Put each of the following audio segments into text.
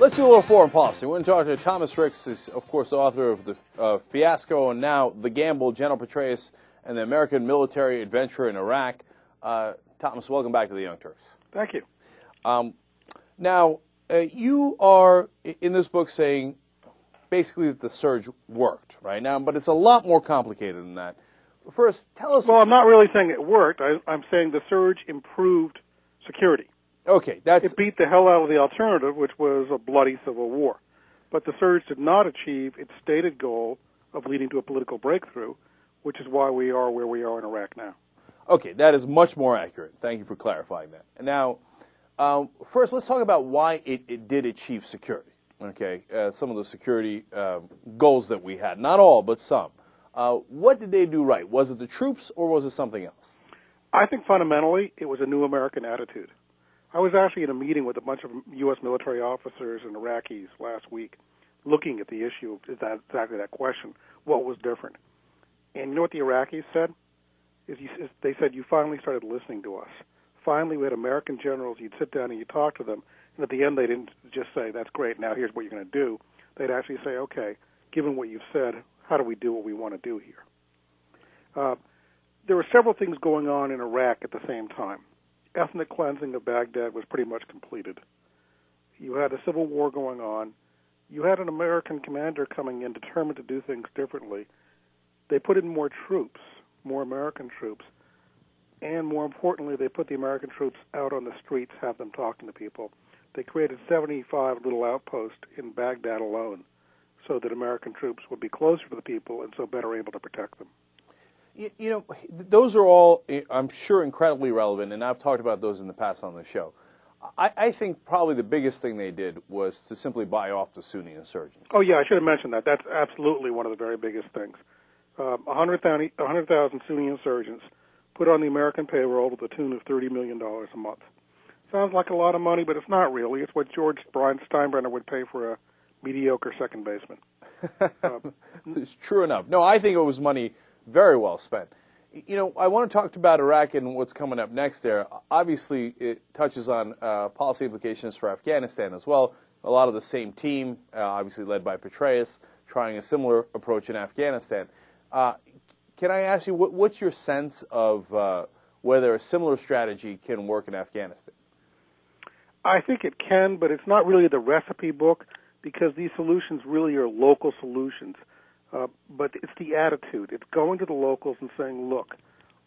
Let's do a little foreign policy. We're going to talk to Thomas Ricks, is, of course, the author of the Fiasco and now The Gamble, General Petraeus and the American Military Adventure in Iraq. Thomas, welcome back to the Young Turks. Thank you. Now, you are, in this book, saying basically that the surge worked, right? Now, but it's a lot more complicated than that. First, tell us... Well, I'm not really saying it worked. I'm saying the surge improved security. Okay, that's... It beat the hell out of the alternative, which was a bloody civil war. But the surge did not achieve its stated goal of leading to a political breakthrough, which is why we are where we are in Iraq now. Okay, that is much more accurate. Thank you for clarifying that. And now, first, let's talk about why it did achieve security. Okay, some of the security goals that we had. Not all, but some. What did they do right? Was it the troops or was it something else? I think fundamentally it was a new American attitude. I was actually in a meeting with a bunch of U.S. military officers and Iraqis last week looking at the issue of exactly that question, what was different. And you know what the Iraqis said? They said, you finally started listening to us. Finally, we had American generals, you'd sit down and you'd talk to them, and at the end they didn't just say, that's great, now here's what you're going to do. They'd actually say, okay, given what you've said, how do we do what we want to do here? There were several things going on in Iraq at the same time. Ethnic cleansing of Baghdad was pretty much completed. You had a civil war going on. You had an American commander coming in determined to do things differently. They put in more troops, more American troops, and more importantly, they put the American troops out on the streets, have them talking to people. They created 75 little outposts in Baghdad alone so that American troops would be closer to the people and so better able to protect them. You know, those are all, I'm sure, incredibly relevant, and I've talked about those in the past on the show. I think probably the biggest thing they did was to simply buy off the Sunni insurgents. Oh, yeah, I should have mentioned that. That's absolutely one of the very biggest things. 100,000 Sunni insurgents put on the American payroll to the tune of $30 million a month. Sounds like a lot of money, but it's not really. It's what George Steinbrenner would pay for a mediocre second baseman. It's true enough. No, I think it was money very well spent. You know, I want to talk about Iraq and what's coming up next there. Obviously, it touches on policy implications for Afghanistan as well. A lot of the same team, obviously led by Petraeus, trying a similar approach in Afghanistan. Can I ask you, what's your sense of whether a similar strategy can work in Afghanistan? I think it can, but it's not really the recipe book because these solutions really are local solutions. But it's the attitude. It's going to the locals and saying, look,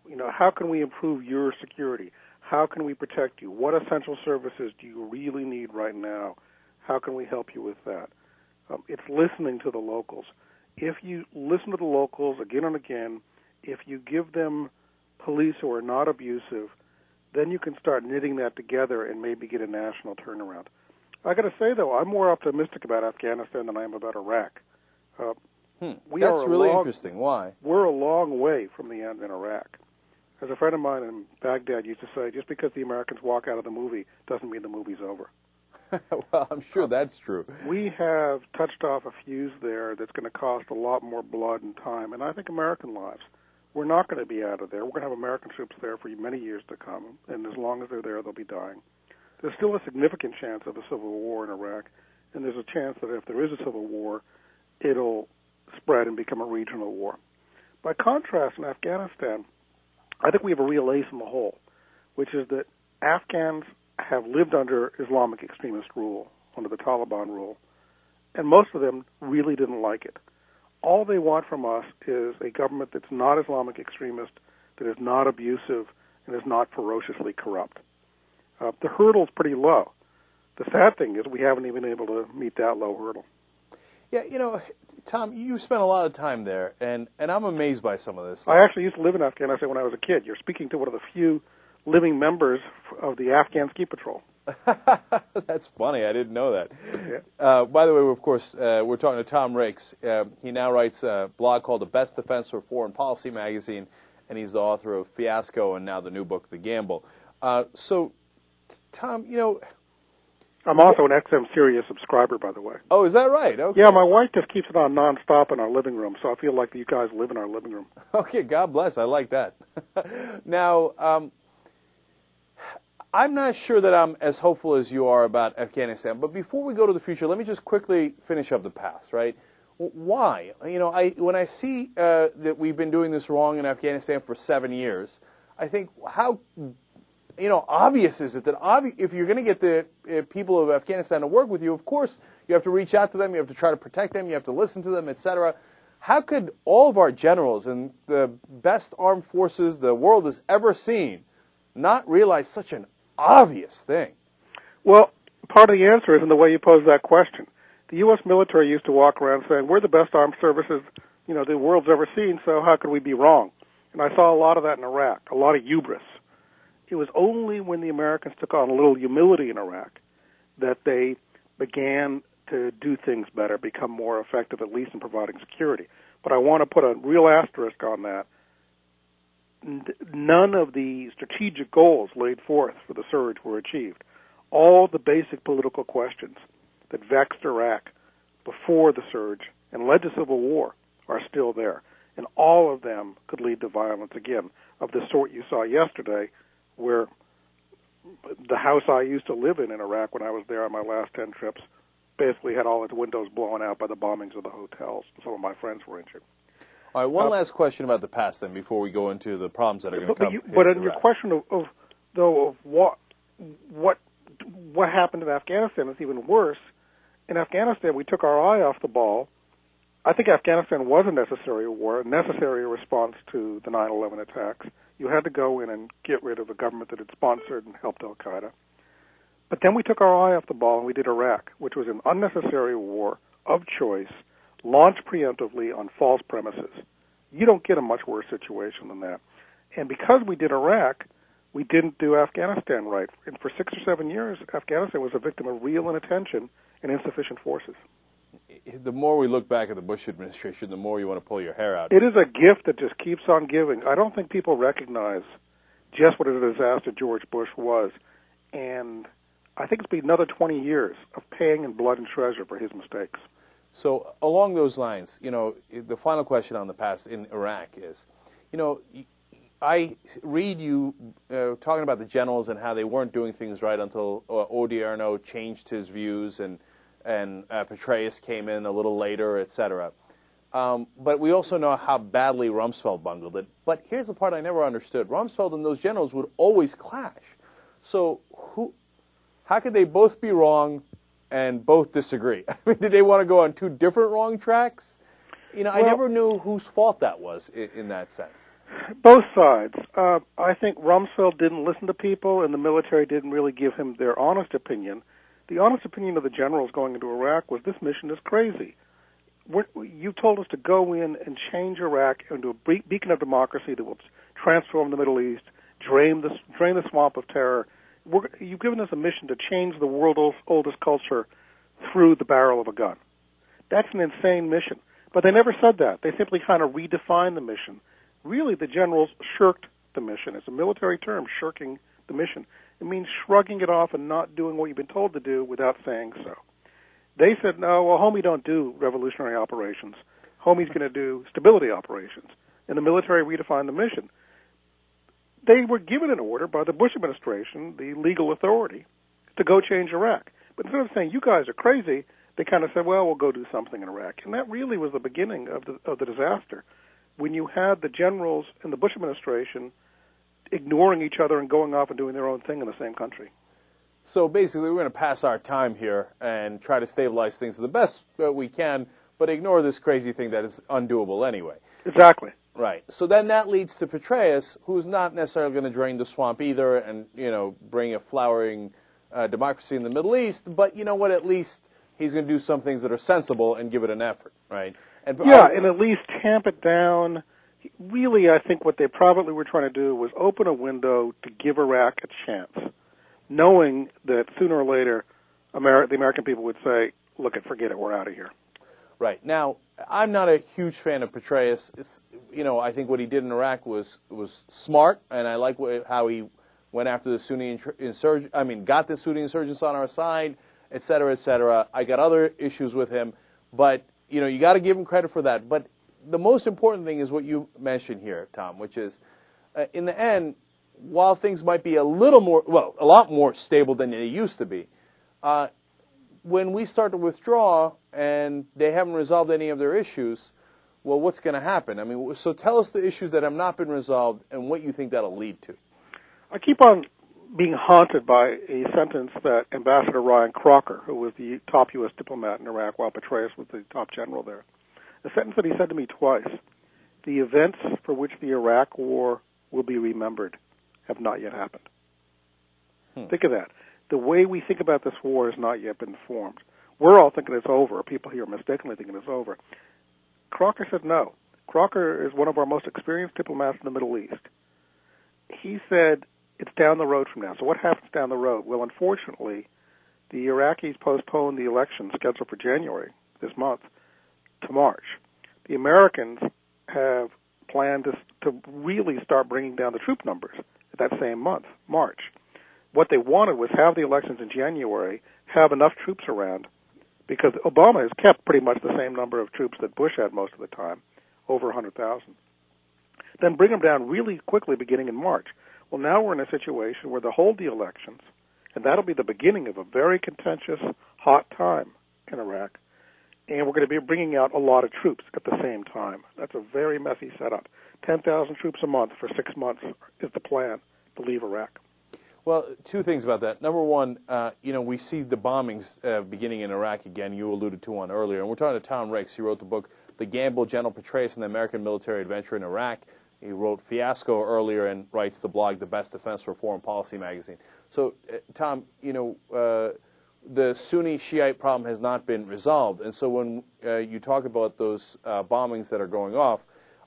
you know, how can we improve your security? How can we protect you? What essential services do you really need right now? How can we help you with that? It's listening to the locals. If you listen to the locals again and again, if you give them police who are not abusive, then you can start knitting that together and maybe get a national turnaround. I got to say, though, I'm more optimistic about Afghanistan than I am about Iraq. That's really interesting. Why? We're a long way from the end in Iraq. As a friend of mine in Baghdad used to say, just because the Americans walk out of the movie doesn't mean the movie's over. Well, I'm sure that's true. We have touched off a fuse there that's going to cost a lot more blood and time, and I think American lives. We're not going to be out of there. We're going to have American troops there for many years to come, and as long as they're there, they'll be dying. There's still a significant chance of a civil war in Iraq, and there's a chance that if there is a civil war, it'll spread and become a regional war. By contrast, in Afghanistan, I think we have a real ace in the hole, which is that Afghans have lived under Islamic extremist rule, under the Taliban rule, and most of them really didn't like it. All they want from us is a government that's not Islamic extremist, that is not abusive, and is not ferociously corrupt. The hurdle's pretty low. The sad thing is we haven't even been able to meet that low hurdle. Yeah, you know, Tom, you spent a lot of time there, and I'm amazed by some of this stuff. I actually used to live in Afghanistan when I was a kid. You're speaking to one of the few living members of the Afghan Ski Patrol. That's funny. I didn't know that. Yeah. By the way, of course, we're talking to Tom Ricks. He now writes a blog called The Best Defense for Foreign Policy magazine, and he's the author of Fiasco and now the new book, The Gamble. So, Tom, you know... I'm also an XM Sirius subscriber, by the way. Oh, is that right? Okay. Yeah, my wife just keeps it on nonstop in our living room, so I feel like you guys live in our living room. Okay, God bless. I like that. Now, I'm not sure that I'm as hopeful as you are about Afghanistan. But before we go to the future, let me just quickly finish up the past, right? Why? When I see that we've been doing this wrong in Afghanistan for 7 years, I think how obvious is it that if you're going to get the people of Afghanistan to work with you, of course you have to reach out to them, you have to try to protect them, you have to listen to them, etc. How could all of our generals and the best armed forces the world has ever seen not realize such an obvious thing? Well, part of the answer is in the way you pose that question. The U.S. military used to walk around saying, we're the best armed services the world's ever seen, so how could we be wrong? And I saw a lot of that in Iraq, a lot of hubris. It was only when the Americans took on a little humility in Iraq that they began to do things better, become more effective, at least in providing security. But I want to put a real asterisk on that. None of the strategic goals laid forth for the surge were achieved. All the basic political questions that vexed Iraq before the surge and led to civil war are still there. And all of them could lead to violence again, of the sort you saw yesterday, where the house I used to live in Iraq when I was there on my last 10 trips basically had all its windows blown out by the bombings of the hotels. Some of my friends were injured. All right, one last question about the past then before we go into the problems that are going to come. But in your question of what happened in Afghanistan is even worse. In Afghanistan, we took our eye off the ball. I think Afghanistan was a necessary war, a necessary response to the 9/11 attacks. You had to go in and get rid of a government that had sponsored and helped al-Qaeda. But then we took our eye off the ball and we did Iraq, which was an unnecessary war of choice, launched preemptively on false premises. You don't get a much worse situation than that. And because we did Iraq, we didn't do Afghanistan right. And for 6 or 7 years, Afghanistan was a victim of real inattention and insufficient forces. The more we look back at the Bush administration, the more you want to pull your hair out. It is a gift that just keeps on giving. I don't think people recognize just what a disaster George Bush was. And I think it's been another 20 years of paying in blood and treasure for his mistakes. So along those lines, the final question on the past in Iraq is, I read you talking about the generals and how they weren't doing things right until Odierno changed his views and Petraeus came in a little later, etc. But we also know how badly Rumsfeld bungled it. But here's the part I never understood. Rumsfeld and those generals would always clash. So how could they both be wrong and both disagree? I mean, did they want to go on two different wrong tracks? I never knew whose fault that was in that sense. Both sides. I think Rumsfeld didn't listen to people, and the military didn't really give him their honest opinion. The honest opinion of the generals going into Iraq was this mission is crazy. You told us to go in and change Iraq into a beacon of democracy that will transform the Middle East, drain the swamp of terror. You've given us a mission to change the world's oldest culture through the barrel of a gun. That's an insane mission. But they never said that. They simply kind of redefined the mission. Really, the generals shirked the mission. It's a military term, shirking the mission. It means shrugging it off and not doing what you've been told to do without saying so. They said, no, well, homie don't do revolutionary operations. Homie's going to do stability operations. And the military redefined the mission. They were given an order by the Bush administration, the legal authority, to go change Iraq. But instead of saying, you guys are crazy, they kind of said, well, we'll go do something in Iraq. And that really was the beginning of the disaster, when you had the generals in the Bush administration ignoring each other and going off and doing their own thing in the same country. So basically, we're going to pass our time here and try to stabilize things the best we can, but ignore this crazy thing that is undoable anyway. Exactly. Right. So then that leads to Petraeus, who's not necessarily going to drain the swamp either and, bring a flowering democracy in the Middle East, but you know what, at least he's going to do some things that are sensible and give it an effort, right? And at least tamp it down. Really, I think what they probably were trying to do was open a window to give Iraq a chance, knowing that sooner or later the American people would say, look, forget it, we're out of here. Right. Now, I'm not a huge fan of Petraeus. I think what he did in Iraq was smart, and I like how he went after the Sunni got the Sunni insurgents on our side, et cetera, et cetera. I got other issues with him, but, you got to give him credit for that. But the most important thing is what you mentioned here, Tom, which is, in the end, while things might be a lot more stable than they used to be, when we start to withdraw and they haven't resolved any of their issues, well, what's going to happen? I mean, so tell us the issues that have not been resolved and what you think that'll lead to. I keep on being haunted by a sentence that Ambassador Ryan Crocker, who was the top U.S. diplomat in Iraq while Petraeus was the top general there, a sentence that he said to me twice: the events for which the Iraq War will be remembered have not yet happened. Think of that. The way we think about this war has not yet been formed. We're all thinking it's over. People here are mistakenly thinking it's over. Crocker said no. Crocker is one of our most experienced diplomats in the Middle East. He said it's down the road from now. So what happens down the road? Well, unfortunately, the Iraqis postponed the election scheduled for January this month to March. The Americans have planned to really start bringing down the troop numbers that same month, March. What they wanted was have the elections in January, have enough troops around, because Obama has kept pretty much the same number of troops that Bush had most of the time, over 100,000. Then bring them down really quickly beginning in March. Well, now we're in a situation where they'll hold the elections, and that'll be the beginning of a very contentious, hot time in Iraq, and we're going to be bringing out a lot of troops at the same time. That's a very messy setup. 10,000 troops a month for 6 months is the plan to leave Iraq. Well, two things about that. Number one, we see the bombings beginning in Iraq again. You alluded to one earlier. And we're talking to Tom Ricks. He wrote the book, The Gamble, General Petraeus and the American Military Adventure in Iraq. He wrote Fiasco earlier and writes the blog, The Best Defense for Foreign Policy magazine. So, Tom, the Sunni-Shiite problem has not been resolved. And so when you talk about those bombings that are going off,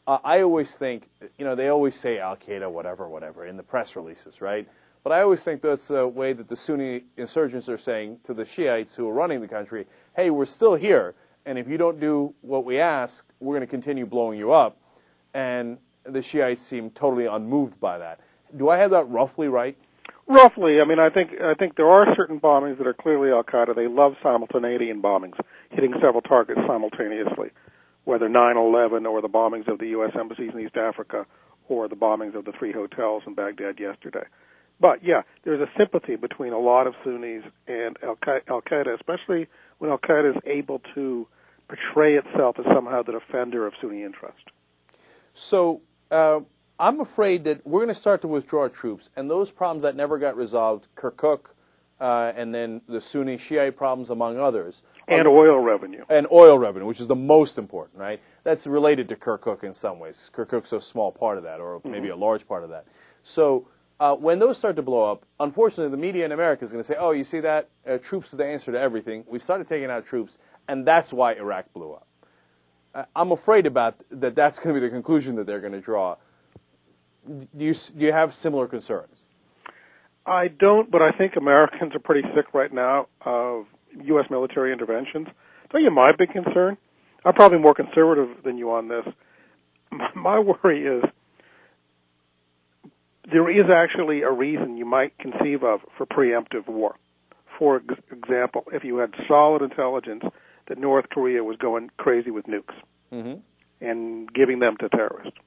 I always think, they always say Al-Qaeda, whatever, in the press releases, right? But I always think that's a way that the Sunni insurgents are saying to the Shiites who are running the country, hey, we're still here, and if you don't do what we ask, we're going to continue blowing you up. And the Shiites seem totally unmoved by that. Do I have that roughly right? Roughly. I mean, I think there are certain bombings that are clearly Al-Qaeda. They love simultaneity in bombings, hitting several targets simultaneously, whether 9/11 or the bombings of the U.S. embassies in East Africa or the bombings of the 3 hotels in Baghdad yesterday. But, yeah, there's a sympathy between a lot of Sunnis and Al-Qaeda, especially when Al-Qaeda is able to portray itself as somehow the defender of Sunni interest. So I'm afraid that we're going to start to withdraw troops, and those problems that never got resolved, Kirkuk, and then the Sunni-Shiite problems, among others. And oil revenue. And oil revenue, which is the most important, right? That's related to Kirkuk in some ways. Kirkuk's a small part of that, or maybe a large part of that. So when those start to blow up, unfortunately, the media in America is going to say, oh, you see that? Troops is the answer to everything. We started taking out troops, and that's why Iraq blew up. I'm afraid about that. That's going to be the conclusion that they're going to draw. Do you have similar concerns? I don't, but I think Americans are pretty sick right now of U.S. military interventions. I'll tell you my big concern. I'm probably more conservative than you on this. My worry is there is actually a reason you might conceive of for preemptive war. For example, if you had solid intelligence that North Korea was going crazy with nukes and giving them to terrorists.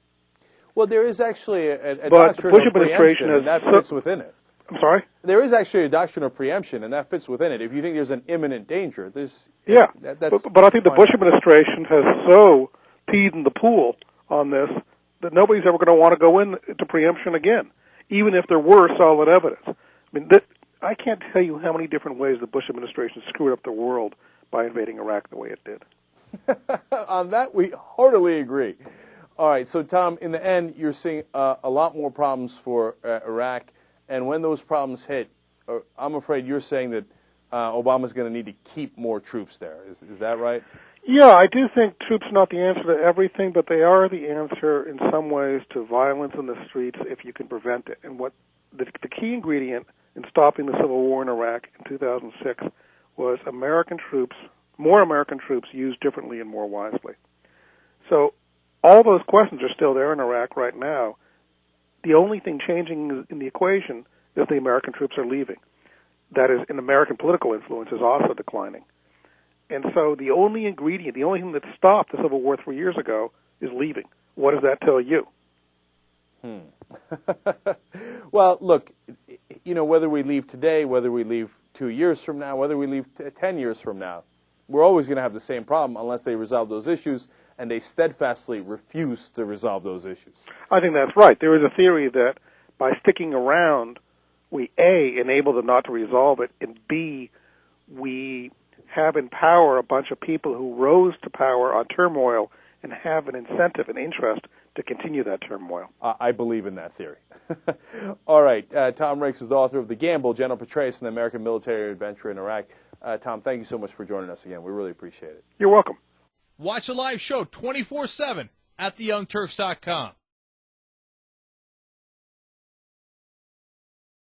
Well, there is actually a but doctrine the Bush of administration preemption, and that fits within it. I'm sorry? There is actually a doctrine of preemption, and that fits within it. If you think there's an imminent danger, that's but I think the Bush administration has so peed in the pool on this that nobody's ever going to want to go into preemption again, even if there were solid evidence. I mean, I can't tell you how many different ways the Bush administration screwed up the world by invading Iraq the way it did. On that, we heartily agree. All right, so Tom, in the end, you're seeing a lot more problems for Iraq, and when those problems hit, I'm afraid you're saying that Obama's going to need to keep more troops there. Is that right? Yeah, I do think troops are not the answer to everything, but they are the answer in some ways to violence in the streets if you can prevent it. And what the key ingredient in stopping the civil war in Iraq in 2006 was more American troops used differently and more wisely. So all those questions are still there in Iraq right now. The only thing changing in the equation is the American troops are leaving. That is, and American political influence is also declining. And so the only ingredient, the only thing that stopped the Civil War 3 years ago is leaving. What does that tell you? Well, look, whether we leave today, whether we leave 2 years from now, whether we leave 10 years from now, we're always going to have the same problem unless they resolve those issues, and they steadfastly refuse to resolve those issues. I think that's right. There is a theory that by sticking around, we, A, enable them not to resolve it, and B, we have in power a bunch of people who rose to power on turmoil and have an incentive and interest to continue that turmoil. I believe in that theory. All right. Tom Ricks is the author of The Gamble, General Petraeus and the American Military Adventure in Iraq. Tom, thank you so much for joining us again. We really appreciate it. You're welcome. Watch a live show 24/7 at theyoungturks.com.